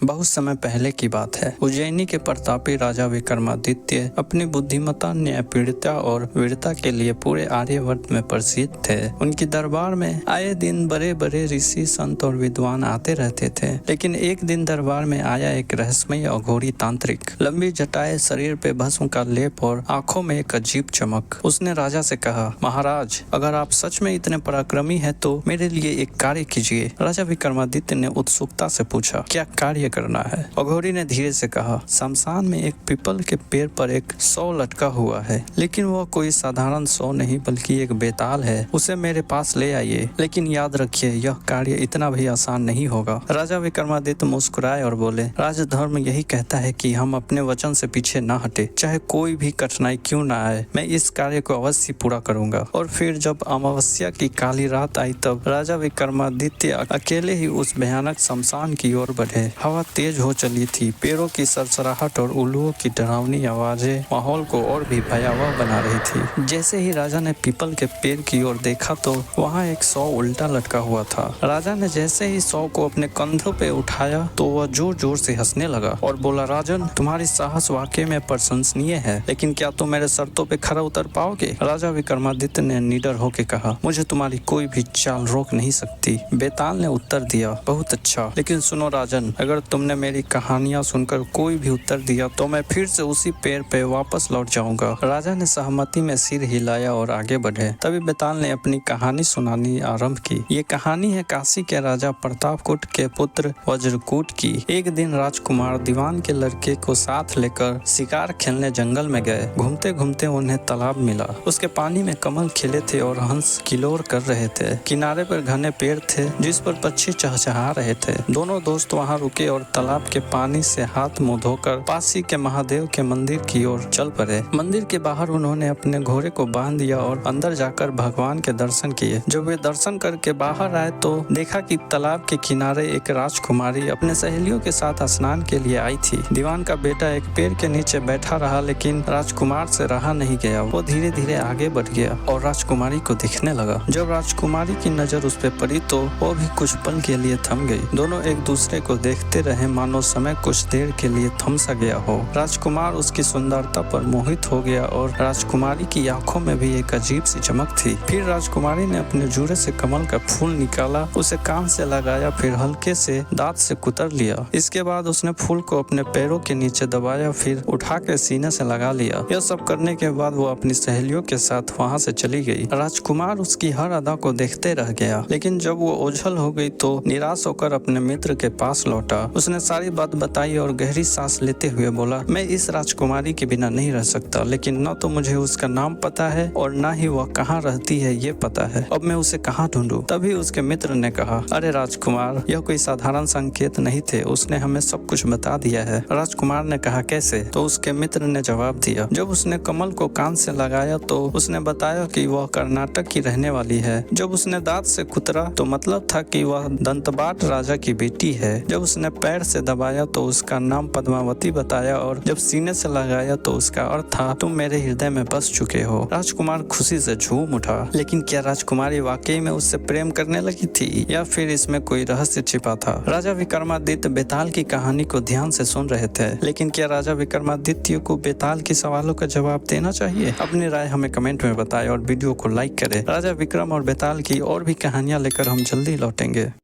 बहुत समय पहले की बात है। उज्जैनी के प्रतापी राजा विक्रमादित्य अपनी बुद्धिमत्ता, न्यायप्रियता और वीरता के लिए पूरे आर्यवर्त में प्रसिद्ध थे। उनकी दरबार में आए दिन बड़े बड़े ऋषि, संत और विद्वान आते रहते थे। लेकिन एक दिन दरबार में आया एक रहस्यमय अघोरी तांत्रिक, लंबी जटाएं, शरीर पे भस्म का लेप और आंखों में एक अजीब चमक। उसने राजा से कहा, महाराज, अगर आप सच में इतने पराक्रमी हैं तो मेरे लिए एक कार्य कीजिए। राजा विक्रमादित्य ने उत्सुकता से पूछा, क्या कार्य करना है? अघोरी ने धीरे से कहा, शमशान में एक पीपल के पेड़ पर एक शव लटका हुआ है, लेकिन वह कोई साधारण शव नहीं बल्कि एक बेताल है। उसे मेरे पास ले आइए, लेकिन याद रखिए यह कार्य इतना भी आसान नहीं होगा। राजा विक्रमादित्य मुस्कुराए और बोले, राजधर्म यही कहता है कि हम अपने वचन से पीछे न हटे, चाहे कोई भी कठिनाई क्यों न आए। मैं इस कार्य को अवश्य पूरा करूंगा। और फिर जब अमावस्या की काली रात आई तब राजा विक्रमादित्य अकेले ही उस भयानक शमशान की ओर बढ़े। हवा तेज हो चली थी, पेड़ों की सरसराहट और उल्लुओं की डरावनी आवाजें माहौल को और भी भयावह बना रही थी। जैसे ही राजा ने पीपल के पेड़ की ओर देखा तो वहाँ एक शव उल्टा लटका हुआ था। राजा ने जैसे ही शव को अपने कंधों पे उठाया तो वह जोर जोर से हंसने लगा और बोला, राजन, तुम्हारी साहस वाकई में प्रशंसनीय है, लेकिन क्या तुम मेरे शर्तों पे खरा उतर पाओगे? राजा विक्रमादित्य ने निडर होकर कहा, मुझे तुम्हारी कोई भी चाल रोक नहीं सकती। बेताल ने उत्तर दिया, बहुत अच्छा, लेकिन सुनो राजन, अगर तुमने मेरी कहानियां सुनकर कोई भी उत्तर दिया तो मैं फिर से उसी पेड़ पे वापस लौट जाऊंगा। राजा ने सहमति में सिर हिलाया और आगे बढ़े। तभी बेताल ने अपनी कहानी सुनानी आरंभ की। ये कहानी है काशी के राजा प्रतापकुट के पुत्र वज्रकूट की। एक दिन राजकुमार दीवान के लड़के को साथ लेकर शिकार खेलने जंगल में गए। घूमते घूमते उन्हें तालाब मिला। उसके पानी में कमल खिले थे और हंस किलोर कर रहे थे। किनारे पर घने पेड़ थे जिस पर पक्षी चहचहा रहे थे। दोनों दोस्त वहां रुके और तालाब के पानी से हाथ मुंह धोकर पासी के महादेव के मंदिर की ओर चल पड़े। मंदिर के बाहर उन्होंने अपने घोड़े को बांध दिया और अंदर जाकर भगवान के दर्शन किए। जब वे दर्शन करके बाहर आए तो देखा कि तालाब के किनारे एक राजकुमारी अपने सहेलियों के साथ स्नान के लिए आई थी। दीवान का बेटा एक पेड़ के नीचे बैठा रहा, लेकिन राजकुमार से रहा नहीं गया। वो धीरे धीरे आगे बढ़ गया और राजकुमारी को दिखने लगा। जब राजकुमारी की नजर उस पर पड़ी तो वो भी कुछ पल के लिए थम गई। दोनों एक दूसरे को देखते रहे, मानो समय कुछ देर के लिए थम सा गया हो। राजकुमार उसकी सुंदरता पर मोहित हो गया और राजकुमारी की आंखों में भी एक अजीब सी चमक थी। फिर राजकुमारी ने अपने जूड़े से कमल का फूल निकाला, उसे कान से लगाया, फिर हल्के से दांत से कुतर लिया। इसके बाद उसने फूल को अपने पैरों के नीचे दबाया, फिर उठा के सीने से लगा लिया। यह सब करने के बाद वो अपनी सहेलियों के साथ वहाँ से चली गई। राजकुमार उसकी हर अदा को देखते रह गया, लेकिन जब वो ओझल हो गई तो निराश होकर अपने मित्र के पास लौटा। उसने सारी बात बताई और गहरी सांस लेते हुए बोला, मैं इस राजकुमारी के बिना नहीं रह सकता, लेकिन न तो मुझे उसका नाम पता है और न ही वह कहाँ रहती है ये पता है। अब मैं उसे कहाँ ढूंढूं? तभी उसके मित्र ने कहा, अरे राजकुमार, यह कोई साधारण संकेत नहीं थे, उसने हमें सब कुछ बता दिया है। राजकुमार ने कहा, कैसे? तो उसके मित्र ने जवाब दिया, जब उसने कमल को कान से लगाया तो उसने बताया कि वह कर्नाटक की रहने वाली है। जब उसने दांत से कुतरा तो मतलब था कि वह दंतबाट राजा की बेटी है। जब उसने पैर से दबाया तो उसका नाम पद्मावती बताया और जब सीने से लगाया तो उसका अर्थ था, तुम मेरे हृदय में बस चुके हो। राजकुमार खुशी से झूम उठा। लेकिन क्या राजकुमारी वाकई में उससे प्रेम करने लगी थी या फिर इसमें कोई रहस्य छिपा था? राजा विक्रमादित्य बेताल की कहानी को ध्यान से सुन रहे थे, लेकिन क्या राजा विक्रमादित्य को बेताल के सवालों का जवाब देना चाहिए? अपनी राय हमें कमेंट में बताएं और वीडियो को लाइक करें। राजा विक्रम और बेताल की और भी कहानियां लेकर हम जल्दी लौटेंगे।